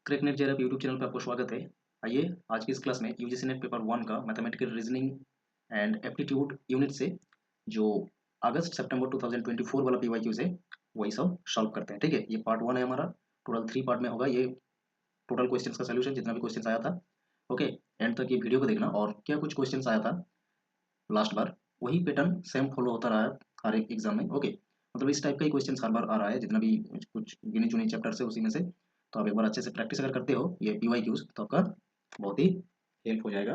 क्रैकनेट JRF YouTube channel पे आपको स्वागत है। आइए आज की इस क्लास में यूजीसी नेट पेपर 1 का mathematical reasoning and aptitude unit से जो अगस्त सितंबर 2024 वाला पीवाईक्यूज है वही सब सॉल्व करते हैं। ठीक है, ये पार्ट 1 है हमारा। टोटल 3 पार्ट में होगा ये टोटल क्वेश्चंस का सॉल्यूशन, जितना भी क्वेश्चंस आया था। ओके, एंड तक ये वीडियो को देखना। और क्या कुछ क्वेश्चंस आया था लास्ट बार, वही पैटर्न सेम फॉलो होता रहा है हर एक एग्जाम में। ओके, मतलब इस टाइप का ही क्वेश्चन हर बार आ रहा है, जितना भी कुछ गिने चुने चैप्टर से उसी में से। तो आप एक बार अच्छे से प्रैक्टिस अगर करते हो ये पीवाईक्यूज तो आपका बहुत ही हेल्प हो जाएगा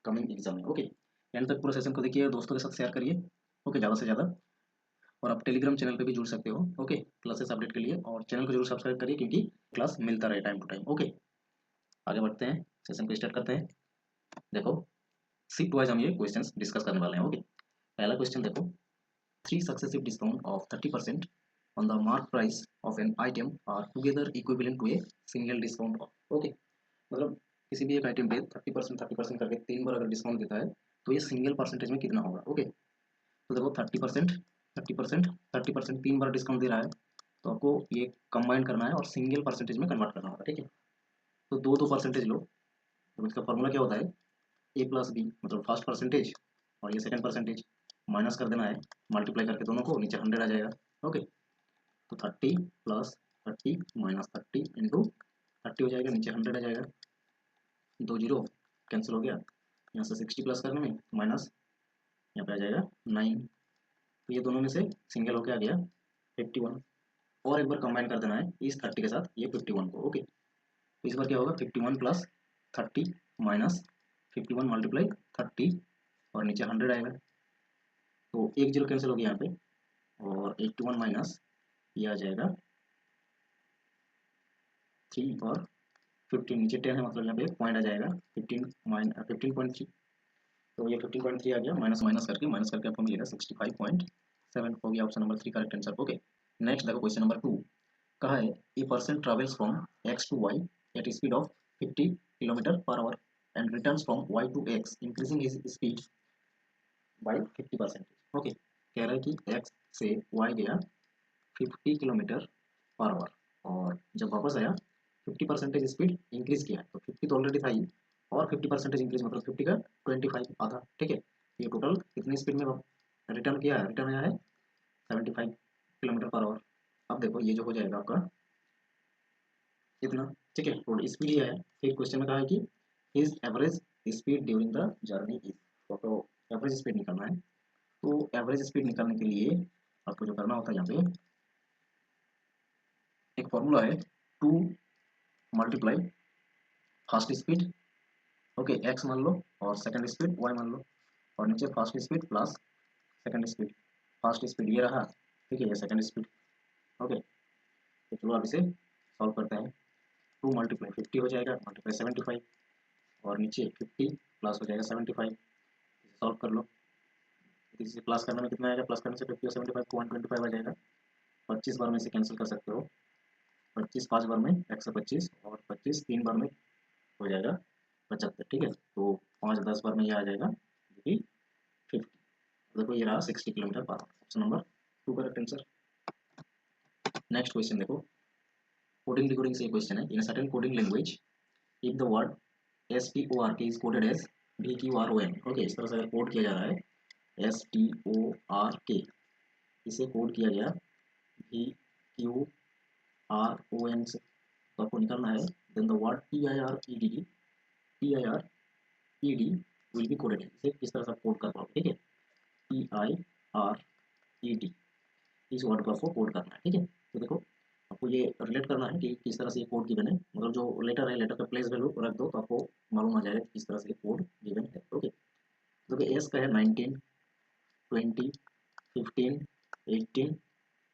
कमिंग एग्जाम में। ओके, एंड तक पूरा सेशन को देखिए, दोस्तों के साथ शेयर करिए। ओके, ज़्यादा से ज़्यादा। और आप टेलीग्राम चैनल पे भी जुड़ सकते हो। ओके, क्लासेस अपडेट के लिए, और चैनल को जरूर सब्सक्राइब करिए क्योंकि क्लास मिलता रहे टाइम टू टाइम। ओके, आगे बढ़ते हैं, सेशन को स्टार्ट करते हैं। देखो, शिफ्ट वाइज हम ये क्वेश्चंस डिस्कस करने वाले हैं। ओके, पहला क्वेश्चन देखो, three successive discount of 30% on the mark price of an item are together equivalent to a single discount of। Okay, मतलब किसी भी एक आइटम पे 30% करके 3 बार अगर डिस्काउंट देता है तो ये सिंगल परसेंटेज में कितना होगा। ओके, तो देखो 30%, 30%, 30% 3 बार डिस्काउंट दे रहा है, तो आपको ये कंबाइन करना है और सिंगल परसेंटेज में कन्वर्ट करना होगा। ठीक है, तो दो दो परसेंटेज लो। तो इसका फॉर्मूला क्या होता है, ए प्लस बी, मतलब फर्स्ट परसेंटेज और ये सेकंड परसेंटेज, माइनस कर देना है, मल्टीप्लाई करके दोनों को, नीचे 100 आ जाएगा। ओके, तो 30 प्लस 30 माइनस 30 इंटू 30 हो जाएगा, नीचे 100 आ जाएगा, दो जीरो कैंसिल हो गया। यहाँ से 60 प्लस करने में माइनस, यहाँ पे आ जाएगा 9। तो ये दोनों में से सिंगल होके आ गया 51। और एक बार कंबाइन कर देना है इस 30 के साथ ये 51 को। ओके, तो इस बार क्या होगा, 51 प्लस 30 माइनस 51 मल्टीप्लाई 30 और नीचे 100 आएगा। तो एक जीरो कैंसिल हो गया यहाँ पे, और 81 माइनस ये आ जाएगा 3 और 15, नीचे 10 है, मतलब यहाँ पे एक पॉइंट आ जाएगा 15.3। तो ये 15.3 आ गया, माइनस माइनस करके आपको मिलेगा 65.7 हो गया। Option number 3 correct answer. Okay, next देखो क्वेश्चन नंबर 2। कहा है a person travels from X to Y at speed of 50 kilometer per hour and returns from Y to X increasing his speed by 50%। Okay, कह रहा है कि x से Y गया 50 kilometer per our, और जब वापस आया 50% स्पीड इंक्रीज किया। तो 50 तो ऑलरेडी था ही, और 50% इंक्रीज मतलब 50 का 25 आधा। ठीक है, ये टोटल कितनी स्पीड में रिटर्न किया है, रिटर्न आया है 75 किलोमीटर पर आवर। अब देखो ये जो हो जाएगा आपका इतना। ठीक है, टोटल स्पीड ये है। फिर क्वेश्चन में कहा है कि his average speed during the journey is. तो एवरेज स्पीड निकालना है। तो एवरेज स्पीड निकालने के लिए आपको जो करना होता है, यहाँ पे एक फॉर्मूला है, 2 multiply fast speed, okay, x मान लो, और सेकंड स्पीड वाई मान लो, और नीचे fast speed plus second speed. Fast speed ये रहा, ठीक है, ये सेकंड स्पीड। ओके, तो चलो अब इसे सॉल्व करते हैं। 2 मल्टीप्लाई 50 हो जाएगा, मल्टीप्लाई 75, और नीचे 50 प्लस हो जाएगा 75। इसे सॉल्व कर लो। इसे प्लस करने में कितना आएगा, प्लस करने से 50 और 75 को 125 आ जाएगा। 25 बार में इसे कैंसिल कर सकते हो, 25 5 बार में 125, और 25 3 बार में हो जाएगा 75। ठीक है, तो 5 10 बार में ये आ जाएगा जो कि 50। देखो ये रहा 60 kilometer per hour. Option number 2 correct answer. Next question देखो, कोडिंग डिकोडिंग से क्वेश्चन है। In certain coding language if the word STORK is coded as VQRON। Okay, इस तरह से अगर कोड किया जा रहा है STORK, इसे कोड किया गया VQRON से, तो आपको निकालना है then the word PIRED will be coded. इसे किस तरह से कोड कर पाओगे। ठीक है, PIRED, इस वर्ड को आपको कोड करना है। ठीक है, तो देखो आपको ये रिलेट करना है कि किस तरह से ये कोड गिवन है, मतलब जो लेटर है लेटर का प्लेस वैल्यू रख दो तो आपको मालूम आ जाएगा कि किस तरह से ये कोड गिवन है। ओके, तो देखिए एस का है 19 20 15 18,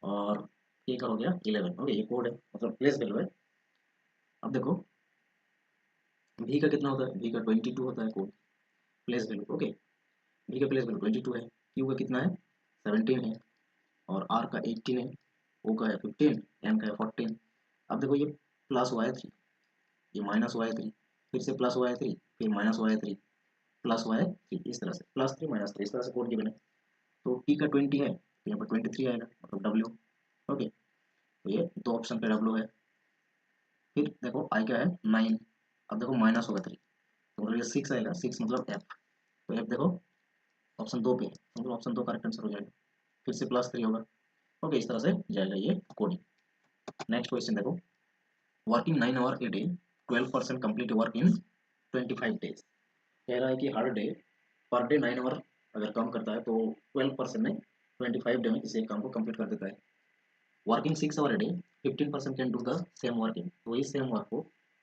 और ए का हो गया 11। ओके, ये कोड है, मतलब प्लेस वैल्यू है। अब देखो वी का कितना होता है, वी का 22 होता है code place value. Okay, V का प्लेस वैल्यू 22 है, क्यू का कितना है 17 है, और आर का 18 है, ओ का है 15, एम का है 14। अब देखो ये प्लस हुआ है 3, ये माइनस हुआ है 3, फिर से प्लस हुआ है 3, फिर माइनस हुआ है 3, प्लस हुआ है 3, इस तरह से प्लस 3 माइनस 3 इस तरह से कोड गिवन है। तो टी का 20 है तो यहाँ पर 23 आएगा, मतलब डब्ल्यू। ओके, तो ये दो ऑप्शन पे डब्ल्यू है। फिर देखो आई क्या है 9, अब देखो माइनस होगा 3, तो मतलब ये 6 आएगा, 6 मतलब एफ, तो एफ देखो ऑप्शन 2 पे है, मतलब ऑप्शन 2 करेक्ट आंसर हो जाएगा। फिर से +3 होगा। ओके, इस तरह से जाएगा ये कोडिंग। नेक्स्ट क्वेश्चन देखो, working 9 hour a day 12% complete work in 25 days. कह रहा है कि हर डे पर डे 9 आवर अगर काम करता है तो 12% में 25 डे में किसी एक काम को कंप्लीट कर देता है। Working 6 hour a day 15% can do the same working, तो इस सेम वर्क को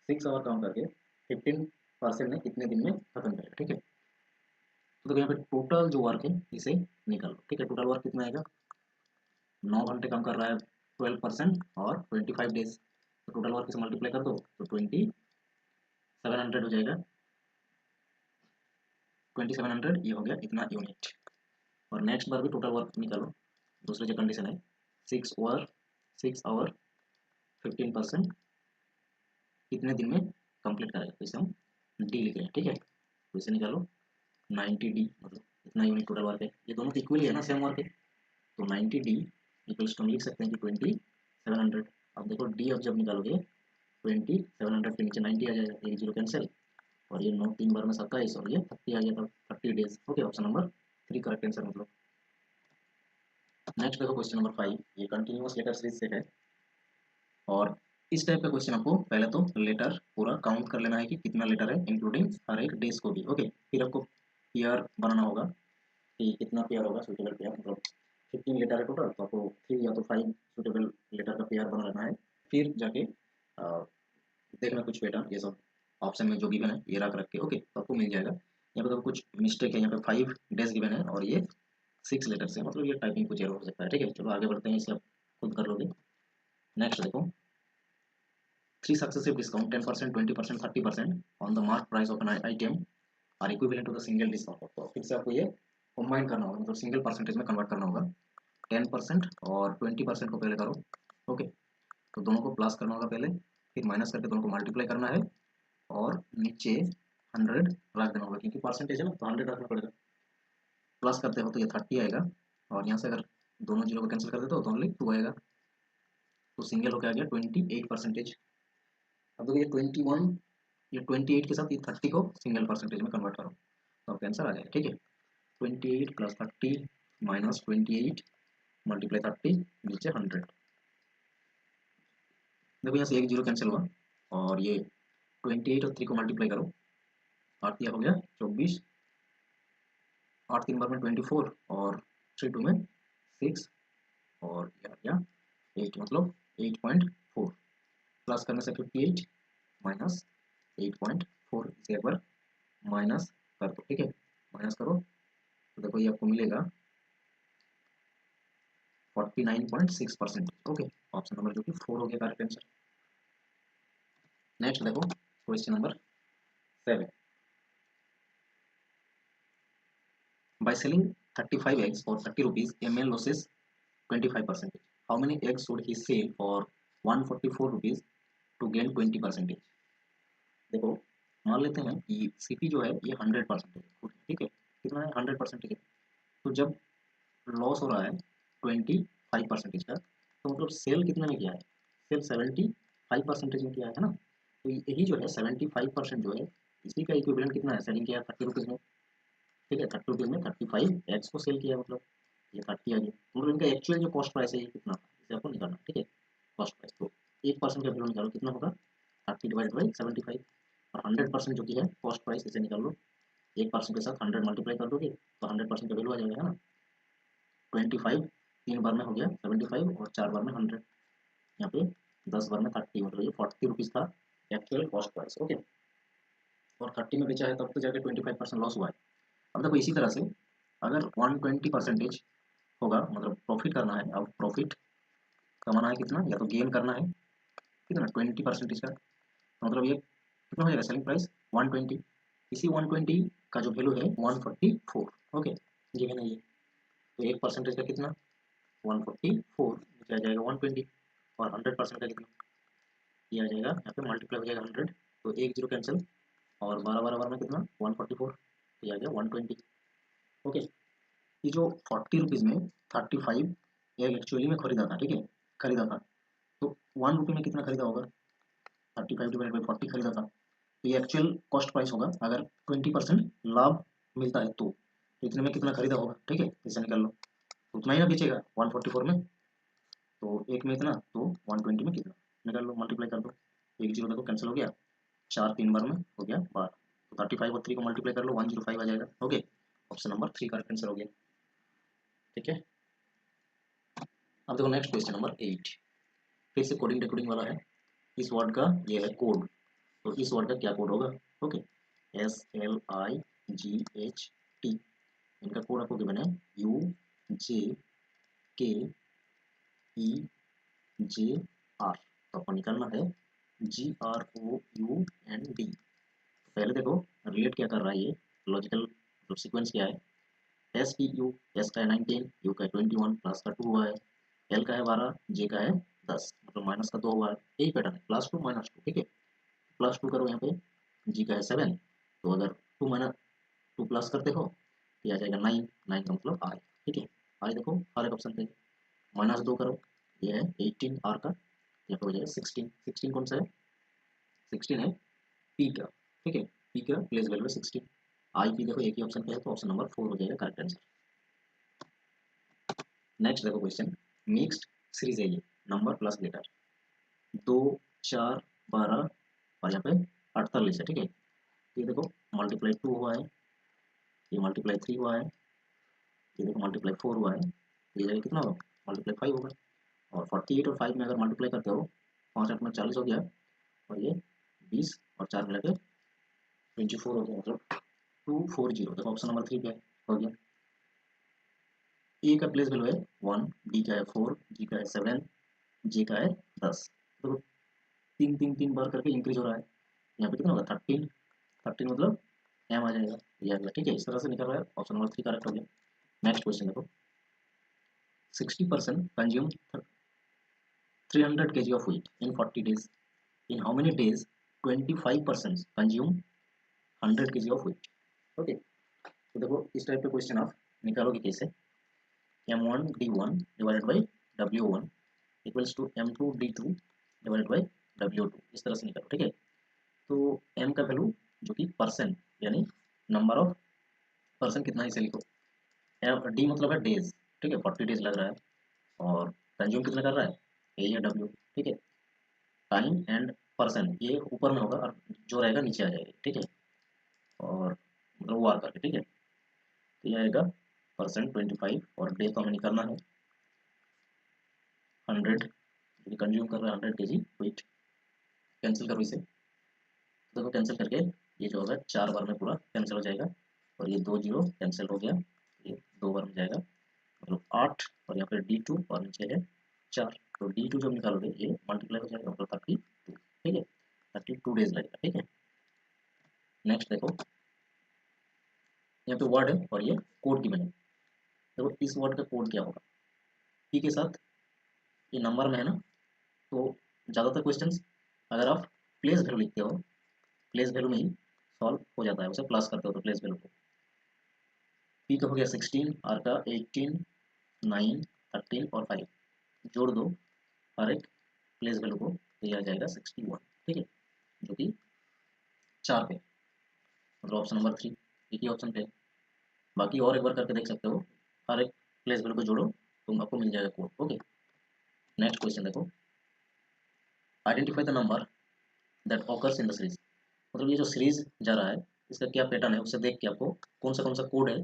6 आवर काम करके 15% में कितने दिन में खत्म करेगा। ठीक है, तो देखो यहाँ पे टोटल जो वर्क है इसे निकाल लो। ठीक है, टोटल वर्क कितना आएगा, 9 घंटे काम कर रहा है 12% और 25 डेज, तो टोटल वर्क से मल्टीप्लाई कर दो तो 2700 हो जाएगा। 2700 ये हो गया इतना यूनिट। और नेक्स्ट बार भी टोटल वर्क निकालो, दूसरी जो कंडीशन है 6 आवर 15% कितने दिन में कंप्लीट करेगा, तो इसे हम डी लिख रहे हैं। ठीक है, तो इसे निकालो 90D, मतलब इतना यूनिट टोटल वर्क है, ये दोनों इक्वली है ना, सेम वर्क है, तो 90D इक्वल्स टू हम लिख सकते हैं कि 2700। अब देखो डी अब जब निकालोगे 2700 के नीचे 90 आ जाएगा, एक जीरो कैंसिल, और ये 9 3 बार में 27 और ये 30 आ गया, तब 30 days. Okay, option number 3 correct answer मतलब। नेक्स्ट देखो क्वेश्चन नंबर 5, ये कंटिन्यूअस लेटर सीरीज से है, और इस टाइप का क्वेश्चन आपको पहले तो लेटर पूरा काउंट कर लेना है कि कितना लेटर है, इंक्लूडिंग हर एक डेज को भी। ओके, फिर आपको पेयर बनाना होगा कि कितना पेयर होगा, सुटेबल पेयर, मतलब 15 लेटर है टोटल, तो आपको 3 या तो 5 सुटेबल लेटर का पेयर बना लेना है। फिर जाके देखना कुछ पैटर्न ये सब ऑप्शन में जो गिवन है ये रख के, ओके, तो आपको मिल जाएगा। यहाँ पे देखो कुछ मिस्टेक है, यहाँ पे 5 डेज गिवन है और ये 6 लेटर्स है, मतलब ये टाइपिंग कुछ एरर हो सकता है। ठीक है, चलो आगे बढ़ते हैं, इसे आप खुद कर लोगे। नेक्स्ट देखो, 3 successive discount 10%, 20%, 30% on the mark price of an item are equivalent to the single discount। तो फिर से आपको ये कंबाइन करना होगा, मतलब सिंगल परसेंटेज में कन्वर्ट करना होगा। 10% और 20% को पहले करो। ओके, तो दोनों को प्लस करना होगा पहले, फिर माइनस करके दोनों को मल्टीप्लाई करना है, और नीचे 100 रख देना होगा, क्योंकि परसेंटेज है ना, तो 100 रखना पड़ेगा। प्लस करते हो तो ये 30 आएगा, और यहाँ से अगर दोनों जीरो को कैंसिल कर देते हो तो ओनली 2 आएगा, तो सिंगल होकर आ गया 28%। अब देखो ये 21, ये 28 के साथ ये 30 को सिंगल परसेंटेज में कन्वर्ट करो, तो आपका आंसर आ जाएगा। ठीक है, 28 + 30 - 28 × 30 नीचे 100। देखो यहाँ से एक जीरो कैंसिल हुआ, और ये 28 और 3 को मल्टीप्लाई करो, 8 हो गया 24, 8 3 बार में 24, और 3 2 में 6, और ये आ गया 8, मतलब 8.4। प्लस करने से 58 माइनस 8.4, इसे एक बार माइनस कर दो। ठीक है, माइनस करो तो देखो ये आपको मिलेगा 49.6%। ओके, ऑप्शन नंबर जो कि 4 हो गया करेक्ट आंसर। नेक्स्ट देखो question number 7, by selling 35 eggs for 30 rupees a man loses 25%, how many eggs should he sell for 144 rupees to gain 20%? देखो मान लेते हैं कि सीपी जो है ये 100% है, ठीक है, कितना है 100%, ठीक है, तो जब लॉस हो रहा है 25% का, तो मतलब सेल कितने में किया है, सेल 75% में किया है ना, तो यही जो है 75% जो है इसी का इक्विवेलेंट कितना है, सेलिंग किया है 30 रुपीज़ में। ठीक है, 30 रुपीज़ में 35 एग्स को सेल किया, मतलब ये 30 आ गया, मतलब इनका एक्चुअल जो कॉस्ट प्राइस है ये कितना, इसे आपको निकालना। ठीक है, कॉस्ट प्राइस, तो 1% का वैल्यू निकालो, कितना होगा 30/75, और 100% जो कि है कॉस्ट प्राइस, इसे निकाल लो। 1% के साथ 100 मल्टीप्लाई कर दोगे तो 100% का वैल्यू आ जाएगा, है ना। 25 3 बार में हो गया 75, और 4 बार में 100, यहाँ पे 10 बार में 30, मतलब ये 40 रुपीज़ था एक्चुअल कॉस्ट प्राइस। ओके, और 30 में बेचा है तब तो जाके 25% लॉस हुआ है। अब देखो इसी तरह से अगर 120% होगा, मतलब प्रॉफिट करना है, अब प्रॉफिट कमाना है कितना, या तो गेन करना है कितना 20% का, तो मतलब ये कितना हो जाएगा सेलिंग प्राइस 120, इसी 120 का जो वैल्यू है 144। ओके, ये है ना ये, तो 1% का कितना 144 नीचे आ जाएगा 120, और 100% का कितना, ये आ जाएगा यहाँ पे मल्टीप्लाई हो जाएगा 100, तो एक जीरो कैंसिल, और 12 12 बार में कितना 144, ये आ गया 120। ओके, ये जो 40 रुपीज़ में 35 एग एक्चुअली में खरीदा था, ठीक है, खरीदा था, तो 1 रुपये में कितना खरीदा होगा, 35/40 खरीदा था, तो ये एक्चुअल कॉस्ट प्राइस होगा अगर 20% लाभ मिलता है तो इतने में कितना खरीदा होगा, ठीक है, इसे निकाल लो, तो उतना ही ना बेचेगा 144 में, तो एक में इतना तो 120 में कितना, निकाल लो, मल्टीप्लाई कर दो, एक जीरो देखो कैंसिल हो गया, 4 3 बार में हो गया 12, तो 35 और 3 को मल्टीप्लाई कर लो 105 आ जाएगा। ओके, ऑप्शन नंबर 3 का आंसर हो गया। ठीक है, अब देखो नेक्स्ट क्वेश्चन नंबर 8, फिर से कोडिंग डिकोडिंग वाला है। इस वर्ड का ये है कोड, तो इस वर्ड का क्या कोड होगा। ओके, SLIGHT, इनका कोड आपको गिवन है UJKEJR, तो आपको निकालना है GROUND। पहले देखो रिलेट क्या कर रहा है, ये लॉजिकल सीक्वेंस क्या है, एस की यू, एस का है 19, यू का है 21, प्लस का 2 हुआ है, एल का है 12, जे का है 10, मतलब माइनस का 2 हुआ है, यही पैटर्न है +2 -2। ठीक है, +2 करो यहाँ पे, जी का है 7, तो अगर 2 माइनस 2 प्लस करते हो तो ये आ जाएगा 9, 9 का मतलब आई। ठीक है, आई देखो हर एक ऑप्शन पे, -2 करो, ये है 18 आर का, यहाँ पे हो जाएगा 16, 16 कौन सा है, 16 है पी का। ठीक है, पी का प्लेस वैल्यू है 16, आई पी देखो एक ही ऑप्शन पे है, तो ऑप्शन नंबर 4 हो जाएगा करेक्ट आंसर। नेक्स्ट देखो क्वेश्चन, मिक्स्ड सीरीज है ये, नंबर प्लस लेटर, 2 4 12 और यहाँ पे 48 है। ठीक है, ये देखो मल्टीप्लाई 2 हुआ है, ये मल्टीप्लाई 3 हुआ है, ये देखो मल्टीप्लाई 4 हुआ है, ये जगह कितना होगा, मल्टीप्लाई 5 होगा, और 48 और 5 में अगर मल्टीप्लाई करते हो 5 8 में 40 हो गया, और ये 20 और 4 मिला के 24 हो गया, मतलब 240, देखो ऑप्शन नंबर 3 पे हो गया। ए का प्लेस वैल्यू है 1, डी का है 4, जी का है 7, जे का है 10, देखो 3 बार करके इंक्रीज हो रहा है, यहाँ पे कितना होगा 13, 13 मतलब एम आ जाएगा, ये आ गया। ठीक है, इस तरह से निकल रहा है, ऑप्शन नंबर 3 करेक्ट हो गया। नेक्स्ट क्वेश्चन देखो, 60% consume 300 kg of wheat in 40 days. In how many days 25% consume 100 kg of wheat? Okay, तो देखो इस टाइप के क्वेश्चन आप निकालोगे कैसे, M1 D1 divided by W1 equals to M2 D2 divided by W2, इस तरह से निकालो। ठीक है, तो M का वैल्यू जो कि परसेंट यानी नंबर ऑफ पर्सन कितना है इसे लिखो, डी मतलब है डेज। ठीक है, 40 डेज लग रहा है, और कंज्यूम कितना कर रहा है ए या डब्ल्यू। ठीक है, टाइम एंड पर्सन ये ऊपर में होगा और जो रहेगा नीचे आ जाएगा। ठीक है, और मतलब वो आर करके। ठीक है, तो ये आएगा परसेंट 25, और डे तो हमें निकालना है 100, कंज्यूम कर रहा है 100 kg वेट, कैंसिल करो इसे, देखो कैंसिल करके ये जो होगा 4 बार में पूरा कैंसिल हो जाएगा, और ये 2 जीरो कैंसिल हो गया, ये 2 बार में जाएगा, मतलब 8, और यहाँ पर D2 और नीचे है 4, तो D2 जब निकालोगे ये मल्टीप्लाई हो जाएगा, मतलब 32। ठीक है, 32 डेज लगेगा। ठीक है, नेक्स्ट देखो, यहाँ पे वर्ड है और ये कोड गिवन है, देखो इस वर्ड का कोड क्या होगा, पी के साथ ये नंबर में है ना, तो ज़्यादातर क्वेश्चंस अगर आप प्लेस वैल्यू लिखते हो, प्लेस वैल्यू में ही सॉल्व हो जाता है, उसे प्लस करते हो तो प्लेस वैल्यू को, पी का हो गया 16, आर का 18, 9, 13 और 5, जोड़ दो हर एक प्लेस वैल्यू को, तो ये आ जाएगा 61। ठीक है, जो कि 4 पे, मतलब ऑप्शन नंबर 3 एक ही ऑप्शन पे है। बाकी और एक बार करके देख सकते हो, हर एक प्लेस वैल्यू को जोड़ो तो आपको मिल जाएगा कोड। ओके, नेक्स्ट क्वेश्चन देखो, identify the number that occurs in the series, मतलब ये जो सीरीज जा रहा है इसका क्या पैटर्न है, उसे देख के आपको कौन सा कोड है,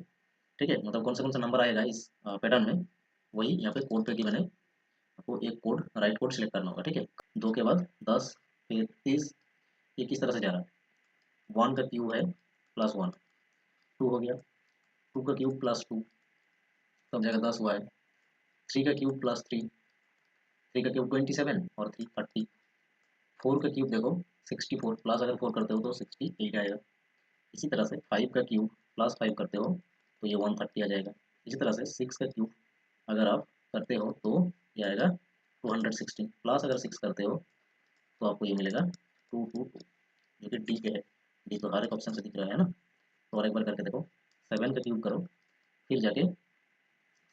ठीक है, मतलब कौन सा नंबर आएगा इस पैटर्न में, वही यहाँ पे कोड पे गिवन है, आपको एक कोड राइट कोड सिलेक्ट करना होगा। ठीक है, 2 के बाद 10, फिर 30, ये किस तरह से जा रहा है, 1 का क्यूब है +1, 2 हो गया, 2 का क्यूब +2, तब जाएगा 10 हुआ है, 3 का क्यूब +3, 3 का क्यूब 27 और 3 30, 4 का क्यूब देखो 64, प्लस अगर 4 करते हो तो 68 आएगा। इसी तरह से 5 का क्यूब +5 करते हो तो ये 130 आ जाएगा। इसी तरह से 6 का क्यूब अगर आप करते हो तो ये आएगा 216, प्लस अगर 6 करते हो तो आपको ये मिलेगा 222, जो कि डी पे है, डी तो हर एक ऑप्शन से दिख रहा है ना। तो और एक बार करके देखो, 7 का क्यूब करो, फिर जाके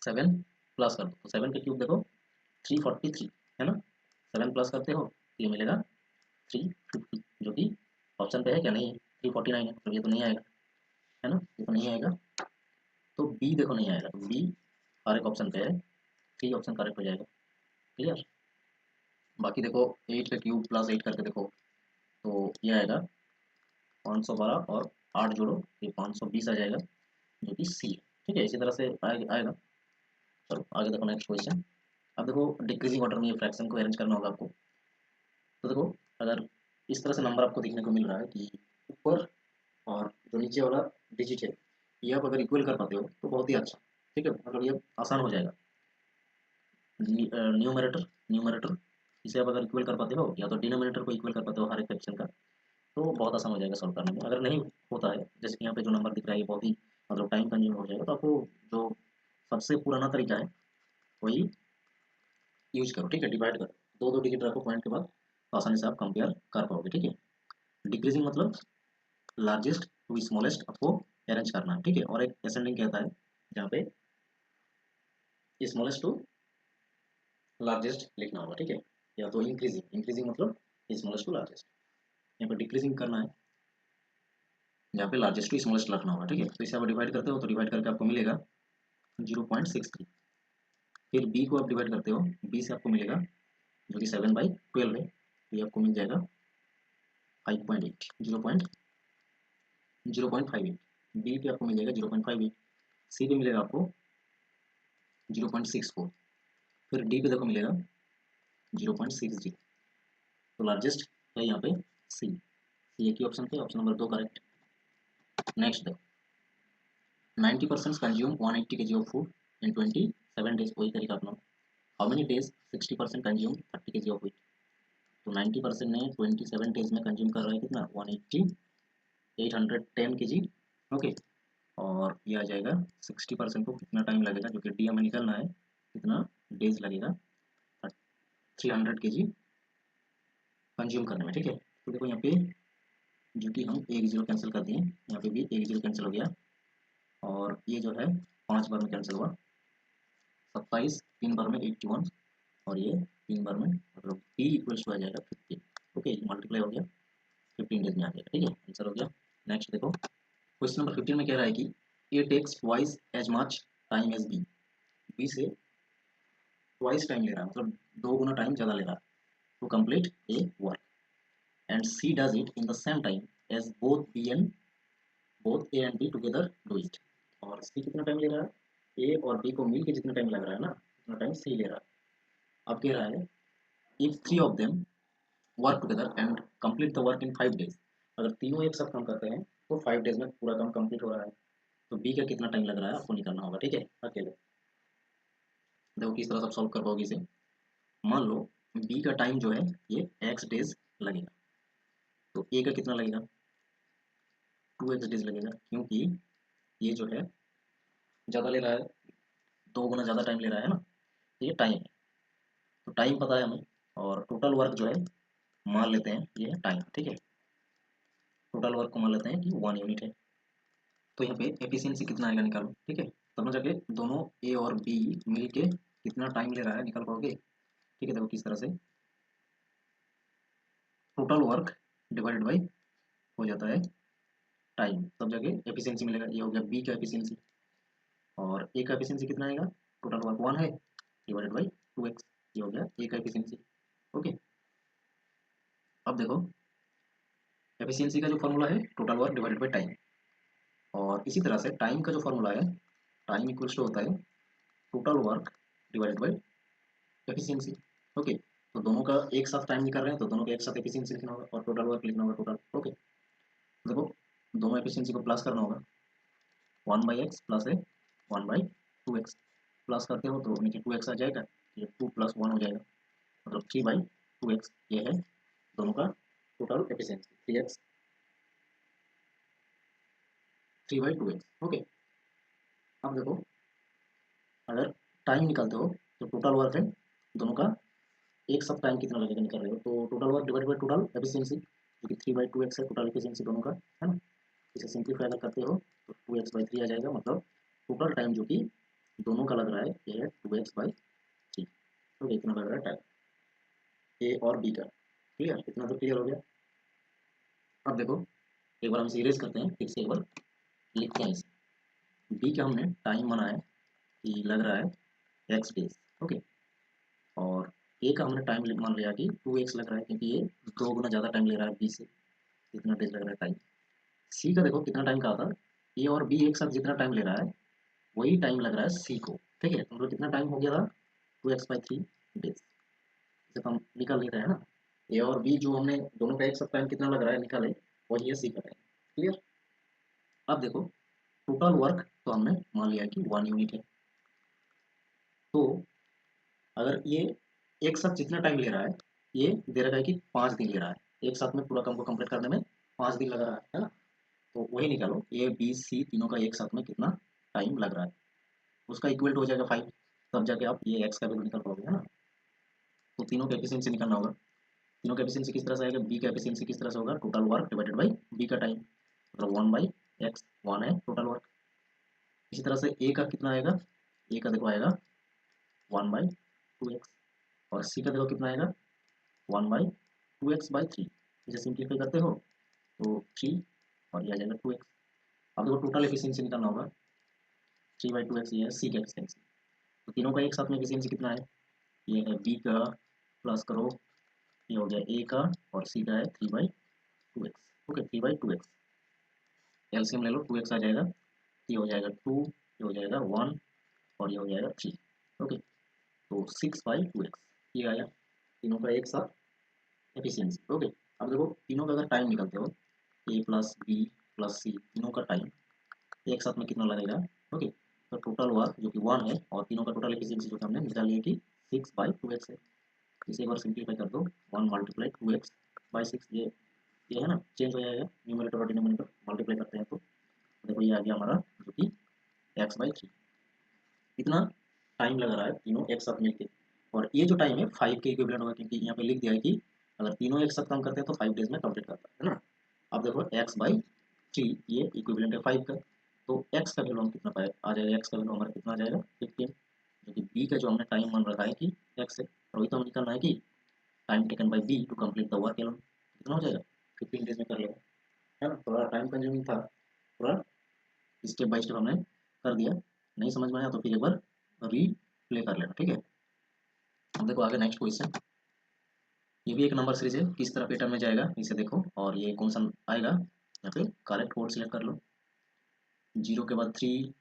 7 प्लस कर दो, तो 7 का क्यूब देखो 343 है ना, 7 प्लस करते हो तो ये मिलेगा 350, जो कि ऑप्शन पे है क्या, नहीं है। 349 है, तो ये तो नहीं आएगा, है ना, ये तो नहीं आएगा। तो बी देखो नहीं आएगा, तो बी हर एक ऑप्शन पे है, 3 ऑप्शन करेक्ट हो जाएगा। क्लियर। बाकी देखो 8 का क्यूब प्लस 8 करके देखो, तो ये आएगा 512 और 8 जोड़ो, ये 520 आ जाएगा, जो कि सी है। ठीक है, इसी तरह से आएगा। चलो आगे देखो नेक्स्ट क्वेश्चन। अब देखो डिक्रीजिंग ऑर्डर में ये फ्रैक्शन को अरेंज करना होगा आपको। तो देखो अगर इस तरह से नंबर आपको देखने को मिल रहा है कि ऊपर और जो नीचे वाला डिजिट है, ये आप अगर इक्वल कर पाते हो तो बहुत ही अच्छा। ठीक है, मतलब ये आसान हो जाएगा। न्यूमरेटर न्यूमरेटर इसे आप अगर इक्वल कर पाते हो, या तो डिनोमिनेटर को इक्वल कर पाते हो हर एक फ्रैक्शन का, तो बहुत आसान हो जाएगा सॉल्व करने में। अगर नहीं होता है, जैसे कि यहाँ पे जो नंबर दिख रहा है ये बहुत ही मतलब टाइम कंज्यूम हो जाएगा, तो आपको जो सबसे पुराना तरीका है वही यूज करो। ठीक है, डिवाइड करो, दो दो डिजिट रखो पॉइंट के बाद, तो आसानी से आप कंपेयर कर पाओगे। ठीक है, डिक्रीजिंग मतलब लार्जेस्ट टू स्मॉलेस्ट आपको अरेंज करना है। ठीक है, और एक असेंडिंग कहता है जहाँ पे स्मॉलेस्ट टू लार्जेस्ट लिखना होगा। ठीक है, या तो इंक्रीजिंग इंक्रीजिंग मतलब स्मॉलेस्ट टू लार्जेस्ट, यहाँ पे डिक्रीजिंग करना है जहाँ पे लार्जेस्ट टू स्मॉलेस्ट रखना होगा। ठीक है, तो इसे आप डिवाइड करते हो तो डिवाइड करके आपको मिलेगा 0.63। फिर बी को आप डिवाइड करते हो, बी से आपको मिलेगा जो कि 7/12 है, तो ये आपको मिल जाएगा 5.8, 0.58। बी पे आपको मिल जाएगा 0.58, सी पे मिलेगा आपको 0.64, फिर डी पे देखो मिलेगा 0.60। तो लार्जेस्ट है यहाँ पे सी, सी एक ही ऑप्शन पे, ऑप्शन नंबर 2 करेक्ट। नेक्स्ट देखो 90% consume 180 kg of food in 27 days, वही तरीका अपना। How many days 60% consume 30 kg of wheat. तो 90% ने 27 डेज में कंज्यूम कर रहा है कितना, 180, 810 kg। ओके, और ये आ जाएगा 60% को कितना टाइम लगेगा, जो कि डी हमें निकलना है, कितना डेज लगेगा 300 kg कंज्यूम करने में। ठीक है, तो देखो यहाँ पे जो कि हम एक जीरो कैंसिल कर दिए, यहाँ पे भी एक जीरो कैंसिल हो गया, और ये जो है 5 बार में कैंसिल हुआ, 27 3 बार में 81, और ये 3 बार में, मतलब p इक्वल्स टू आ जाएगा 15। ओके, मल्टीप्लाई हो गया, 15 डेज में आ जाएगा। ठीक है, आंसर हो गया। नेक्स्ट देखो क्वेश्चन नंबर 15 में कह रहा है कि A takes twice as much time as B, B से ट्वाइस टाइम ले रहा है, मतलब 2 गुना टाइम ज़्यादा ले रहा है to complete a work, and she does it in the same time as both A and B together do it. और सी कितना टाइम ले रहा है, ए और बी को मिल के जितना टाइम लग रहा है ना, उतना टाइम सी ले रहा है। अब कह रहा है if 3 of them work together and complete the work in 5 days, अगर तीनों एक साथ काम करते हैं तो 5 days में पूरा काम कंप्लीट हो रहा है, तो बी का कितना टाइम लग रहा है आपको निकालना होगा। ठीक है, अकेले देखो किस तरह से आप सॉल्व कर पाओगे इसे। मान लो बी का टाइम जो है ये एक्स डेज लगेगा, तो ए का कितना लगेगा, 2x डेज लगेगा, क्योंकि ये जो है ज़्यादा ले रहा है, 2 गुना ज़्यादा टाइम ले रहा है ना, तो ये टाइम है, तो टाइम पता है हमें, और टोटल वर्क जो है मान लेते हैं ये है टाइम। ठीक है, टोटल वर्क को मान लेते हैं कि 1 यूनिट है, तो यहाँ पे एफिशिएंसी कितना आएगा निकालो। ठीक है, तब ना जाके दोनों ए और बी मिल के कितना टाइम ले रहा है निकाल पाओगे। ठीक है, देखो किस तरह से टोटल वर्क डिवाइडेड बाई हो जाता है टाइम, तब जाके एफिशिएंसी मिलेगा। ये हो गया बी का एफिशिएंसी, और ए का एफिशिएंसी कितना आएगा, टोटल वर्क 1 है डिवाइडेड बाई 2x, ये हो गया ए का एफिशिएंसी। ओके, अब देखो एफिशिएंसी का जो फॉर्मूला है total work divided by time, और इसी तरह से टाइम का जो फॉर्मूला है, टाइम इक्वल्स टू होता है total work divided by efficiency. Okay, तो दोनों का एक साथ टाइम निकाल रहे हैं, तो दोनों का एक साथ एफिशिएंसी लिखना होगा और टोटल वर्क लिखना होगा टोटल। ओके, देखो दोनों एफिशिएंसी को प्लस करना होगा, 1/x प्लस है 1/2x, प्लस करते हो तो नीचे 2x आ जाएगा, ये 2 + 1 हो जाएगा, मतलब 3/2x, ये है दोनों का टोटल एफिशिएंसी, 3/2x। ओके, अब देखो अगर टाइम निकालते हो तो टोटल वर्क है दोनों का एक साथ टाइम कितना लगेगा निकाल रहे हो, तो total work divide by total efficiency, जो कि 3/2x है टोटल एफिशिएंसी दोनों का, है ना। इसे सिंप्लीफाई अगर करते हो तो 2x/3 आ जाएगा, मतलब टोटल टाइम जो कि दोनों का लग रहा है ये है 2x/3। तो इतना लग रहा है टाइम ए और बी का। क्लियर, इतना तो क्लियर हो गया। अब देखो एक बार हम इसे इरेज करते हैं, फिर से एक बार लिखते हैं इसे। बी का हमने टाइम माना है कि लग रहा है एक्स डेज, ओके। और ए का हमने टाइम मान लिया कि 2x लग रहा है, क्योंकि ये 2 गुना ज़्यादा टाइम ले रहा है बी से, इतना डेज लग रहा है टाइम। सी का देखो कितना टाइम कहा था, ए और बी एक साथ जितना टाइम ले रहा है वही टाइम लग रहा है सी को, ठीक है। तो मतलब कितना टाइम हो गया था, 2x/3 डेज। इसे तो हम निकाल लेते हैं ना, ए और बी जो हमने दोनों का एक साथ टाइम कितना लग रहा है निकाले, वही है सी का टाइम। क्लियर। अब देखो टोटल वर्क तो हमने मान लिया कि 1 यूनिट है। तो अगर ये एक साथ जितना टाइम ले रहा है, ये दे रखा है कि 5 दिन ले रहा है, एक साथ में पूरा काम को कंप्लीट करने में 5 दिन लग रहा है ना। तो वही निकालो, ए बी सी तीनों का एक साथ में कितना टाइम लग रहा है, उसका इक्वल हो जाएगा 5। तब जाके आप ये एक्स का वैल्यू निकाल पाओगे, है ना। तो तीनों का एफिशिएंसी निकालना होगा। तीनों का एफिशिएंसी किस तरह से आएगा, बी का एफिशिएंसी किस तरह से होगा, total work divided by B का टाइम, मतलब 1/x, 1 है टोटल वर्क। इसी तरह से ए का कितना आएगा, ए का देखो आएगा 1/2x, और सी का देखो कितना आएगा 1/2x/3। इसे सिंप्लीफाई करते हो तो 3, और ये आ जाएगा 2x। अब देखो टोटल एफिशिएंसी निकालना होगा, 3/2x ये है सी का एफिशिएंसी। तो तीनों का एक साथ में एफिशिएंसी कितना है, ये है बी का, प्लस करो, ये हो गया ए का, और सी का है 3/2x, ओके 3/2x। एलसीएम ले लो, 2x आ जाएगा, ये हो जाएगा 2, ये हो जाएगा 1, और ये हो जाएगा 3, ओके। तो 6/2x ये आया तीनों का एक साथ एफिशिएंसी, ओके। अब देखो तीनों का अगर टाइम निकालते हो, ए प्लस बी प्लस सी, तीनों का टाइम एक साथ में कितना लगेगा, ओके। तो टोटल वर्क जो कि 1 है, और तीनों का टोटल एफिशिएंसी जो कि हमने निकाल लिया कि 6/2x है। इसे एक बार सिंप्लीफाई कर दो, 1 × 2x/6, ये है ना, चेंज हो जाएगा न्यूमरेटर और डिनोमिनेटर, मल्टीप्लाई करते हैं तो देखो ये आ गया हमारा जो कि x/3। इतना टाइम लगा रहा है तीनों एक साथ मिलके, और ये जो टाइम है 5 के इक्विवेलेंट होगा, क्योंकि यहाँ पे लिख दिया है कि अगर तीनों एक साथ काम करते हैं तो 5 डेज में कंप्लीट करता है ना। अब देखो x/3 ये इक्विवेलेंट है 5 का, तो x का वैल्यू हम कितना पाए आ जाएगा, x का वैल्यू हमारा कितना आ जाएगा 15, जो कि b का जो हमने टाइम मान रखा है कि x है, और वही तो हमें निकालना है कि time taken by b to complete the work alone, कितना हो जाएगा 15 डेज में कर लेगा, है ना। थोड़ा टाइम कंज्यूमिंग था, थोड़ा स्टेप बाय स्टेप हमने कर दिया। नहीं समझ में आया तो फिर एक बार री प्ले कर लेना, ठीक है। अब देखो आगे नेक्स्ट क्वेश्चन, ये भी एक नंबर सीरीज है, किस तरह पैटर्न में जाएगा इसे देखो, और ये कौन सा आएगा, यहाँ पे करेक्ट कोड सिलेक्ट कर लो। 0 के बाद 3,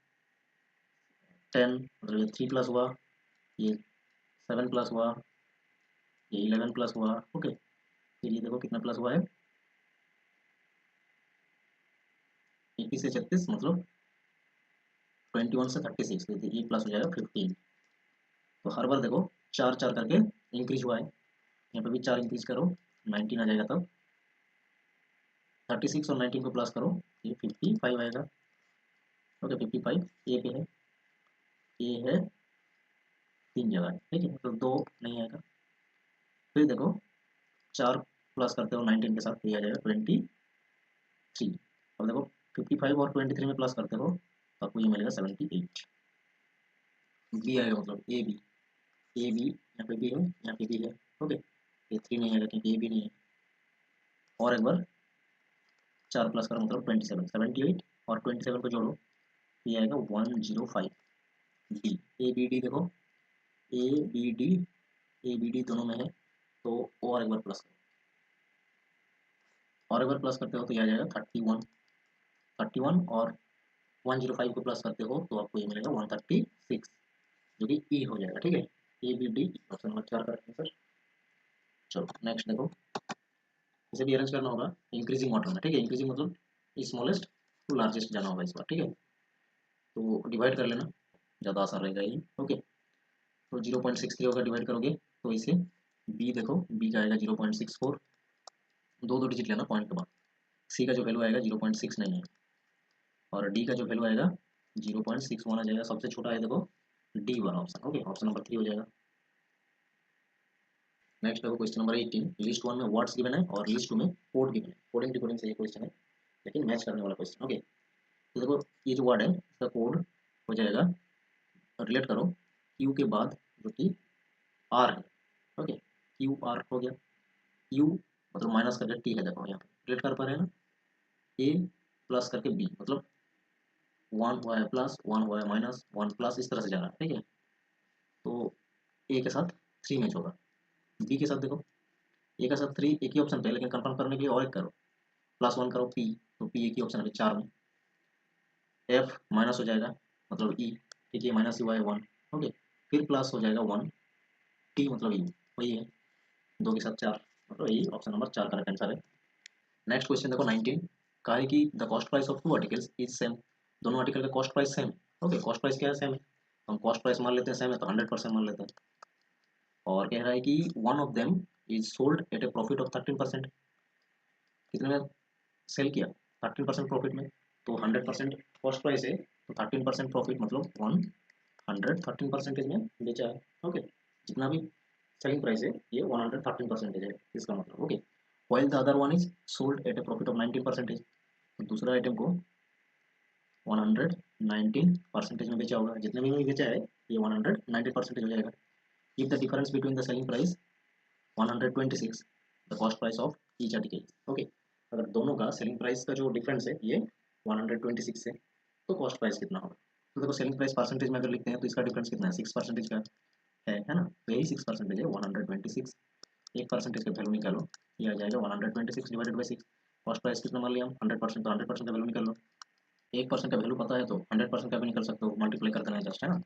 10, मतलब ये 3 प्लस हुआ, ये 7 प्लस हुआ, ये 11 प्लस हुआ, ओके। फिर ये देखो कितना प्लस हुआ है, 21 से 36, मतलब 21 से 36, तो ये प्लस हो जाएगा 15। तो हर बार देखो 4 4 करके इंक्रीज हुआ है, यहाँ पे भी 4 इंक्रीज करो, 19 आ जाएगा। तब 36 और 19 को प्लस करो, ये 55 आएगा, ओके। 55 ए पे है, ए है 3 जगह है, ठीक है, मतलब 2 नहीं आएगा। फिर देखो 4 प्लस करते हो 19 के साथ, तो ये आ जाएगा 23। अब देखो 55 और 23 में प्लस करते हो तो आपको ये मिलेगा 78। बी आएगा, मतलब ए बी यहाँ पे भी है, यहाँ पे भी है, ओके। ये 3 नहीं आएगा क्योंकि ए भी नहीं है। और एक बार 4 प्लस करो, मतलब 27, 78, और 27 को जोड़ो, ये आएगा 105। डी, ए बी डी देखो, A B D, A B D दोनों में है, तो और एक बार प्लस करो, और एक बार प्लस करते हो तो ये आ जाएगा 31। 31 और 105 को प्लस करते हो तो आपको ये मिलेगा 136, जो कि ई हो जाएगा, ठीक है। A B D, option number 4 का आंसर। चलो नेक्स्ट देखो, इसे भी अरेंज करना होगा इंक्रीजिंग ऑर्डर में, ठीक है। इंक्रीजिंग मतलब स्मॉलेस्ट टू लार्जेस्ट जाना होगा इस बार, ठीक है। तो डिवाइड कर लेना, ज़्यादा आसान रहेगा ये, ओके। तो 0.63 होगा, डिवाइड करोगे तो इसे बी देखो, बी का आएगा 0.64, दो दो डिजिट लेना पॉइंट के बाद। सी का जो वैल्यू आएगा 0.69 है, और डी का जो वैल्यू आएगा 0.61 आ जाएगा। सबसे छोटा है देखो डी वाला ऑप्शन, ओके, ऑप्शन नंबर 3 हो जाएगा। नेक्स्ट देखो क्वेश्चन नंबर 18, लिस्ट 1 में वर्ड्स गिवन है और लिस्ट 2 में कोड गिवन है। कोडिंग डिकोडिंग से ये क्वेश्चन है, लेकिन मैच करने वाला क्वेश्चन, ओके। तो देखो ये जो वर्ड है इसका कोड हो जाएगा, रिलेट करो क्यू के बाद जो कि आर है, ओके। क्यू आर हो गया, यू मतलब माइनस करके टी है, देखो यहाँ पे क्रिएट कर पा रहे हैं ना, ए प्लस करके बी, मतलब 1 हुआ है प्लस, 1 हुआ है माइनस, 1 प्लस, इस तरह से जा रहा है, ठीक है। तो ए के साथ 3 मैच होगा, बी के साथ देखो ए के साथ 3 एक ही ऑप्शन पे है, लेकिन कंफर्म करने के लिए और एक करो, +1 करो पी, तो पी एक ही ऑप्शन है 4 में, एफ माइनस हो जाएगा मतलब ई, ठीक है, माइनस हुआ है 1, ओके, फिर प्लस हो जाएगा 1, टी मतलब यू, वही है, 2 के साथ 4, मतलब यही ऑप्शन नंबर 4 करेक्ट आंसर है। नेक्स्ट क्वेश्चन देखो 19, कहा है कि the cost price of two articles is same, दोनों आर्टिकल का कॉस्ट प्राइस सेम है, ओके, कॉस्ट प्राइस क्या है, सेम है, तो हम कॉस्ट प्राइस मान लेते हैं सेम है, तो 100% मान लेते हैं। और कह रहा है कि one of them is sold at A profit of 13%, कितने में सेल किया, 13% प्रॉफिट में, तो 100% कॉस्ट प्राइस है, तो 13% प्रॉफिट मतलब 113% में बेचा है, ओके, जितना भी सेलिंग प्राइस है ये 113% है इसका मतलब, okay. while the other one is sold at a profit of 19%, तो दूसरा आइटम को 119% में बेचा होगा, जितने भी बेचा है ये 190% हो जाएगा। if the difference between the selling price 126 the cost price of each article, okay, अगर दोनों का सेलिंग प्राइस का जो डिफरेंस है ये 126 है, तो कॉस्ट प्राइस कितना होगा, तो देखो सेलिंग प्राइस परसेंटेज में अगर लिखते हैं तो इसका डिफरेंस कितना है, 6% का है ना, तो यही 6% है 126, 1% का वैल्यू निकालो, ये आ जाएगा 126 डिवाइडेड बाई 6, कॉस्ट प्राइस कितना मान लिया हम 100%, तो 100% का वैल्यू निकाल लो, 1% का वैल्यू पता है तो 100% का भी निकल सकते हो, मल्टीप्लाई कर देना है जस्ट, है ना,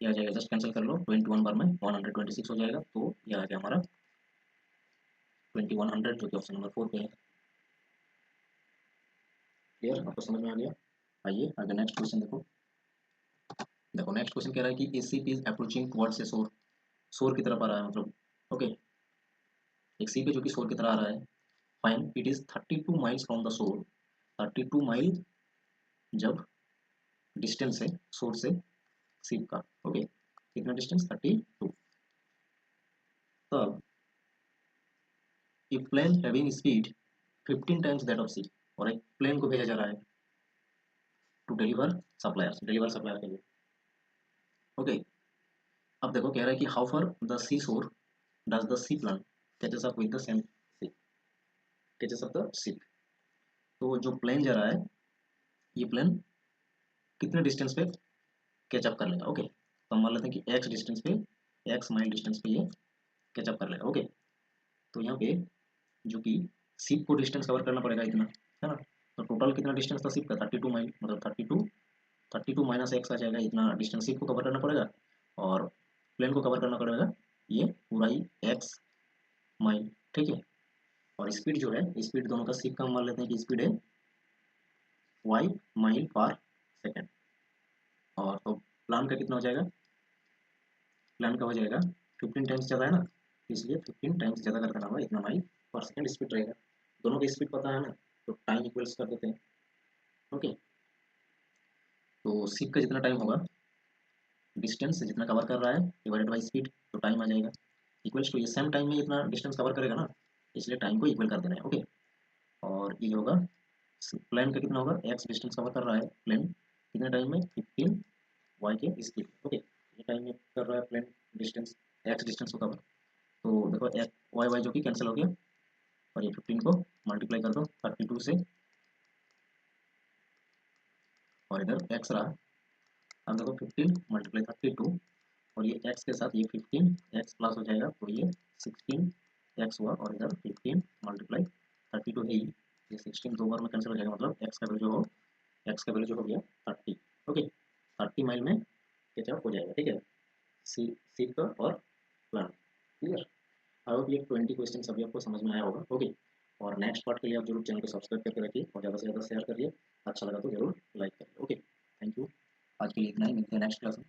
ये आ जाएगा, जस्ट कैंसिल कर लो, 21 बार में 126 हो जाएगा, तो ये आ गया हमारा 2100 जो कि ऑप्शन नंबर 4 पे है। क्लियर, आपको समझ में आ गया। आइए आगे नेक्स्ट क्वेश्चन देखो, देखो नेक्स्ट क्वेश्चन कह रहा है कि ए ship is approaching towards a शोर, शोर की तरफ आ रहा है मतलब, ओके, एक शिप है जो कि शोर की तरह आ रहा है, fine it is 32 miles from the shore, 32 mile जब डिस्टेंस है शोर से शिप का, ओके, कितना डिस्टेंस 32, तब a plane having speed 15 times that of ship, और एक प्लेन को भेजा जा रहा है to deliver suppliers, deliver supplier के लिए, ओके। अब देखो कह रहा है कि how for the sea shore does the sea plane catches up with the same ship, catches up the ship, तो जो प्लेन जा रहा है ये प्लेन कितने डिस्टेंस पे कैचअप कर लेगा, ओके, तो हम मान लेते हैं कि एक्स डिस्टेंस पे, एक्स माइल डिस्टेंस पे ये कैचअप कर लेगा, ओके। तो यहाँ पे जो कि शिप को डिस्टेंस कवर करना पड़ेगा इतना, है ना, तो टोटल कितना डिस्टेंस था शिप का 32 माइल, मतलब 32 माइनस एक्स आ जाएगा, इतना डिस्टेंस शिप को कवर करना पड़ेगा, और प्लेन को कवर करना पड़ेगा ये पूरा ही एक्स माइल, ठीक है। और स्पीड जो है, स्पीड दोनों का शिप का हम मान लेते हैं कि स्पीड है वाई माइल पर सेकेंड, और तो प्लान का कितना हो जाएगा, प्लान का हो जाएगा 15 टाइम्स ज़्यादा है ना, इसलिए 15 टाइम्स ज़्यादा कर देना होगा, इतना माइल पर सेकेंड स्पीड रहेगा, दोनों की स्पीड पता है ना, तो टाइम इक्वल्स कर देते हैं, ओके। तो शिप का जितना टाइम होगा, डिस्टेंस जितना कवर कर रहा है डिवाइडेड बाई स्पीड, तो टाइम आ जाएगा इक्वल्स टू, ये सेम टाइम में इतना डिस्टेंस कवर करेगा ना, इसलिए टाइम को इक्वल कर देना है, ओके। और ये होगा प्लेन का कितना होगा, एक्स डिस्टेंस कवर कर रहा है प्लेन कितने टाइम में 15 वाई के स्पीड, ओके, ये टाइम में कर रहा है प्लेन डिस्टेंस, एक्स डिस्टेंस को कवर, तो देखो एक्स वाई वाई जो कि कैंसिल हो गया, और ये 15 को मल्टीप्लाई कर दो 32 से, और इधर एक्स रहा, अब देखो 15 मल्टीप्लाई 32, और ये एक्स के साथ ये 15 एक्स प्लस हो जाएगा, तो ये 16 एक्स हुआ, और इधर 15 मल्टीप्लाई 32 है ही, ये 16 दो बार में कैंसिल हो जाएगा, मतलब एक्स का वैल्यू जो हो, एक्स का वैल्यू जो हो गया 30, ओके, 30 माइल में कैचअप हो जाएगा, ठीक है, सी का और प्लान, क्लियर। आई होप ये 20 क्वेश्चन अभी आपको समझ में आया होगा, ओके। और नेक्स्ट पार्ट के लिए आप जरूर चैनल को सब्सक्राइब करके रखिए, और ज़्यादा से ज़्यादा शेयर करिए, अच्छा लगा तो जरूर लाइक करिए, ओके, थैंक यू, आज के लिए इतना ही, मिलते हैं नेक्स्ट क्लास में।